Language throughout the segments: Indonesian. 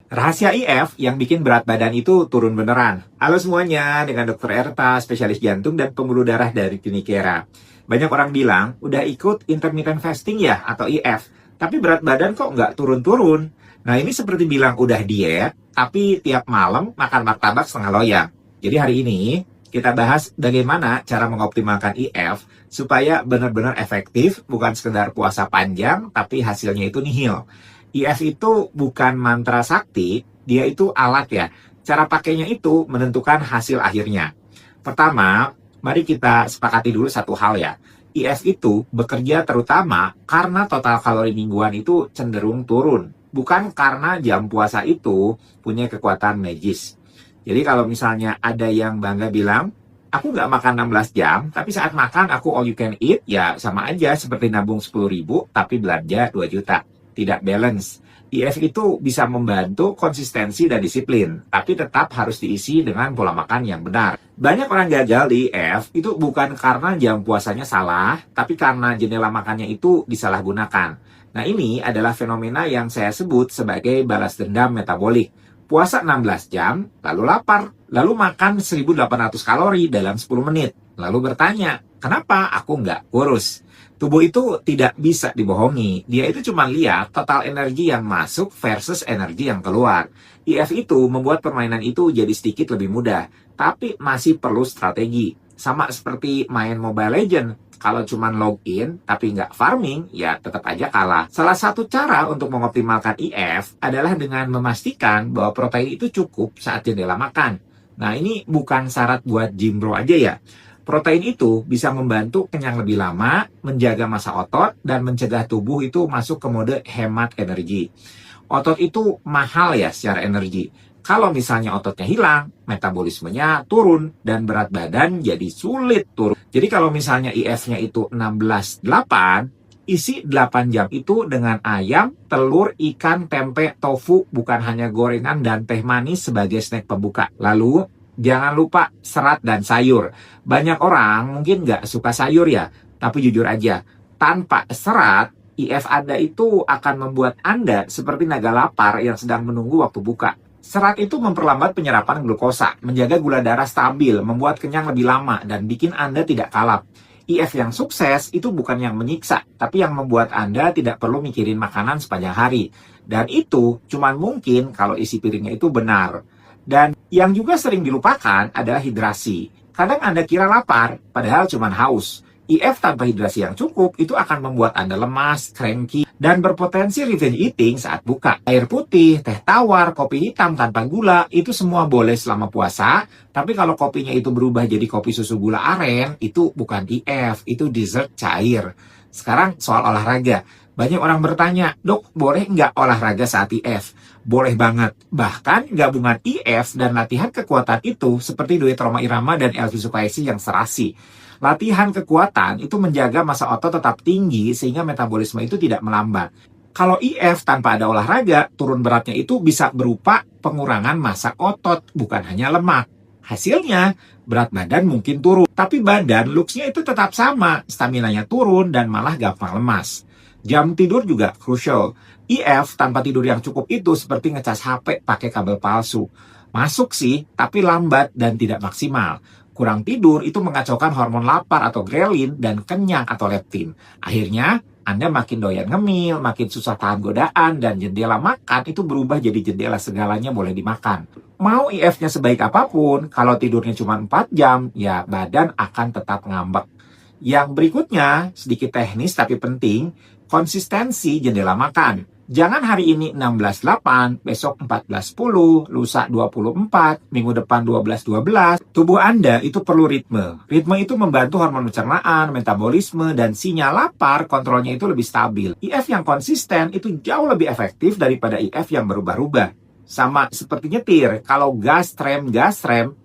Rahasia IF yang bikin berat badan itu turun beneran. Halo semuanya, dengan Dr. Erta, spesialis jantung dan pembuluh darah dari Klinikera. Banyak orang bilang, udah ikut intermittent fasting ya, atau IF, tapi berat badan kok nggak turun-turun. Nah ini seperti bilang udah diet, tapi tiap malam makan martabak setengah loyang. Jadi hari ini, kita bahas bagaimana cara mengoptimalkan IF supaya benar-benar efektif, bukan sekedar puasa panjang, tapi hasilnya itu nihil. IF itu bukan mantra sakti, dia itu alat ya. Cara pakainya itu menentukan hasil akhirnya. Pertama, mari kita sepakati dulu satu hal ya. IF itu bekerja terutama karena total kalori mingguan itu cenderung turun. Bukan karena jam puasa itu punya kekuatan magis. Jadi kalau misalnya ada yang bangga bilang, aku nggak makan 16 jam, tapi saat makan aku all you can eat, ya sama aja seperti nabung 10.000, tapi belanja 2 juta. Tidak balance. IF itu bisa membantu konsistensi dan disiplin, tapi tetap harus diisi dengan pola makan yang benar. Banyak orang gagal di IF itu bukan karena jam puasanya salah, tapi karena jendela makannya itu disalahgunakan. Nah ini adalah fenomena yang saya sebut sebagai balas dendam metabolik. Puasa 16 jam, lalu lapar, lalu makan 1.800 kalori dalam 10 menit. Lalu bertanya, kenapa aku nggak kurus? Tubuh itu tidak bisa dibohongi. Dia itu cuma lihat total energi yang masuk versus energi yang keluar. IF itu membuat permainan itu jadi sedikit lebih mudah, tapi masih perlu strategi. Sama seperti main Mobile Legends. Kalau cuma login tapi nggak farming, ya tetap aja kalah. Salah satu cara untuk mengoptimalkan IF adalah dengan memastikan bahwa protein itu cukup saat jendela makan. Nah ini bukan syarat buat gym bro aja ya. Protein itu bisa membantu kenyang lebih lama, menjaga massa otot, dan mencegah tubuh itu masuk ke mode hemat energi. Otot itu mahal ya secara energi. Kalau misalnya ototnya hilang, metabolismenya turun, dan berat badan jadi sulit turun. Jadi kalau misalnya IF-nya itu 16-8, isi 8 jam itu dengan ayam, telur, ikan, tempe, tofu, bukan hanya gorengan dan teh manis sebagai snack pembuka. Lalu, jangan lupa serat dan sayur. Banyak orang mungkin nggak suka sayur ya, tapi jujur aja, tanpa serat, IF Anda itu akan membuat Anda seperti naga lapar yang sedang menunggu waktu buka. Serat itu memperlambat penyerapan glukosa, menjaga gula darah stabil, membuat kenyang lebih lama, dan bikin Anda tidak kalap. IF yang sukses itu bukan yang menyiksa, tapi yang membuat Anda tidak perlu mikirin makanan sepanjang hari. Dan itu cuma mungkin kalau isi piringnya itu benar. Dan yang juga sering dilupakan adalah hidrasi. Kadang Anda kira lapar, padahal cuma haus. IF tanpa hidrasi yang cukup itu akan membuat Anda lemas, cranky, dan berpotensi revenge eating saat buka. Air putih, teh tawar, kopi hitam tanpa gula, itu semua boleh selama puasa. Tapi kalau kopinya itu berubah jadi kopi susu gula aren, itu bukan IF, itu dessert cair. Sekarang soal olahraga. Banyak orang bertanya, dok boleh nggak olahraga saat IF? Boleh banget. Bahkan gabungan IF dan latihan kekuatan itu seperti duet Rhoma Irama dan Elvi Sukaisi yang serasi. Latihan kekuatan itu menjaga massa otot tetap tinggi sehingga metabolisme itu tidak melambat. Kalau IF tanpa ada olahraga, turun beratnya itu bisa berupa pengurangan massa otot, bukan hanya lemak. Hasilnya, berat badan mungkin turun, tapi badan looks-nya itu tetap sama, staminanya turun dan malah gampang lemas. Jam tidur juga crucial. IF tanpa tidur yang cukup itu seperti ngecas HP pakai kabel palsu. Masuk sih, tapi lambat dan tidak maksimal. Kurang tidur itu mengacaukan hormon lapar atau grelin dan kenyang atau leptin. Akhirnya, Anda makin doyan ngemil, makin susah tahan godaan, dan jendela makan itu berubah jadi jendela segalanya boleh dimakan. Mau IF-nya sebaik apapun, kalau tidurnya cuma 4 jam, ya badan akan tetap ngambek. Yang berikutnya, sedikit teknis tapi penting, konsistensi jendela makan. Jangan hari ini 16-8, besok 14-10, lusa 24, minggu depan 12-12. Tubuh Anda itu perlu ritme. Ritme itu membantu hormon pencernaan, metabolisme, dan sinyal lapar kontrolnya itu lebih stabil. IF yang konsisten itu jauh lebih efektif daripada IF yang berubah-ubah. Sama seperti nyetir, kalau gas rem,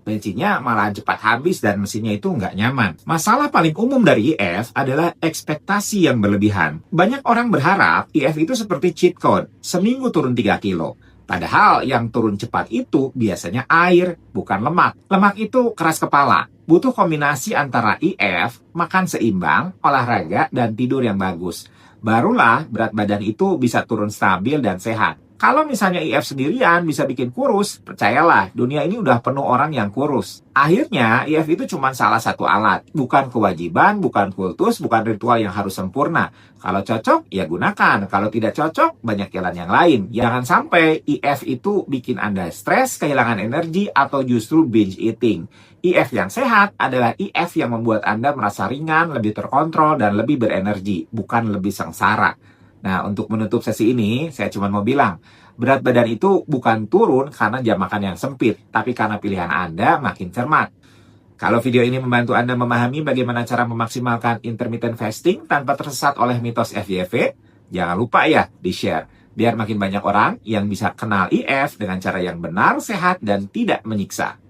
bensinnya malah cepat habis dan mesinnya itu nggak nyaman. Masalah paling umum dari IF adalah ekspektasi yang berlebihan. Banyak orang berharap IF itu seperti cheat code, seminggu turun 3 kilo. Padahal yang turun cepat itu biasanya air, bukan lemak. Lemak itu keras kepala. Butuh kombinasi antara IF, makan seimbang, olahraga, dan tidur yang bagus. Barulah berat badan itu bisa turun stabil dan sehat. Kalau misalnya IF sendirian bisa bikin kurus, percayalah, dunia ini udah penuh orang yang kurus. Akhirnya, IF itu cuma salah satu alat, bukan kewajiban, bukan kultus, bukan ritual yang harus sempurna. Kalau cocok, ya gunakan. Kalau tidak cocok, banyak jalan yang lain. Jangan sampai IF itu bikin Anda stres, kehilangan energi, atau justru binge eating. IF yang sehat adalah IF yang membuat Anda merasa ringan, lebih terkontrol, dan lebih berenergi, bukan lebih sengsara. Nah, untuk menutup sesi ini, saya cuma mau bilang, berat badan itu bukan turun karena jam makan yang sempit, tapi karena pilihan Anda makin cermat. Kalau video ini membantu Anda memahami bagaimana cara memaksimalkan intermittent fasting tanpa tersesat oleh mitos FYP, jangan lupa ya di-share, biar makin banyak orang yang bisa kenal IF dengan cara yang benar, sehat, dan tidak menyiksa.